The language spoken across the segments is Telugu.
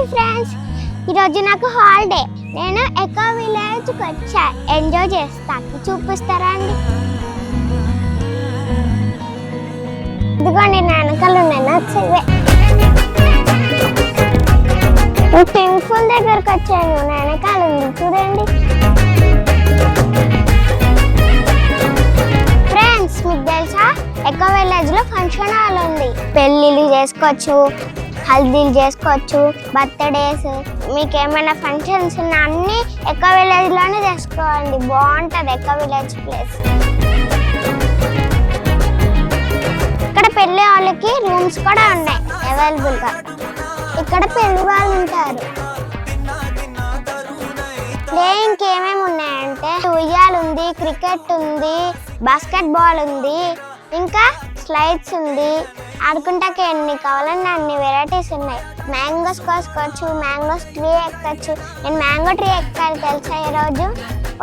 హాయ్ ఫ్రెండ్స్, ఈరోజు నాకు హాలిడే. నేను ఎకో విలేజ్కి వచ్చా, ఎంజాయ్ చేస్తాను. చూపిస్తారా అండి? ఇదిగోండి నా వెనకాల ఉన్నాయి నచ్చవే. టెంపుల్ దగ్గరకు వచ్చాను, నా వెనకాల ఉంది చూడండి. ఫ్రెండ్స్, మీకు తెలుసా ఎకో విలేజ్ లో ఫంక్షన్ హాల్ ఉంది. పెళ్ళిళ్ళు చేసుకోవచ్చు, హల్దీలు చేసుకోవచ్చు, బర్త్డేస్, మీకు ఏమైనా ఫంక్షన్స్ ఉన్నా అన్ని ఎకో విలేజ్ లోనే చేసుకోండి. బాగుంటది ఎకో విలేజ్ ప్లేస్. ఇక్కడ పెళ్లి వాళ్ళకి రూమ్స్ కూడా ఉన్నాయి అవైలబుల్ గా. ఇక్కడ పెళ్లి వాళ్ళు ఉంటారు. ప్లేయింగ్ ఏమేమి ఉన్నాయంటే ఉయ్యాలు ఉంది, క్రికెట్ ఉంది, బాస్కెట్ బాల్ ఉంది, ఇంకా స్లైడ్స్ ఉంది. ఆడుకుంటాకి ఎన్ని కావాలన్నా అన్ని వెరైటీస్ ఉన్నాయి. మ్యాంగోస్ కోసుకోవచ్చు, మ్యాంగోస్ ట్రీ ఎక్కచ్చు. నేను మ్యాంగో ట్రీ ఎక్కాలి తెలుసా ఈరోజు.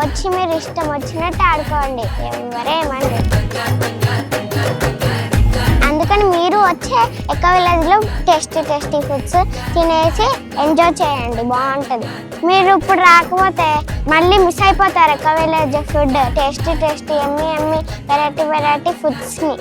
వచ్చి మీరు ఇష్టం వచ్చినట్టు ఆడుకోండి, ఎవరేమండి. అందుకని మీరు వచ్చే ఎకో విలేజ్లో టేస్టీ ఫుడ్స్ తినేసి ఎంజాయ్ చేయండి, బాగుంటుంది. మీరు ఇప్పుడు రాకపోతే మళ్ళీ మిస్ అయిపోతారు ఎకో విలేజ్ ఫుడ్. టేస్టీ ఎమ్మి వెరైటీ ఫుడ్స్ని.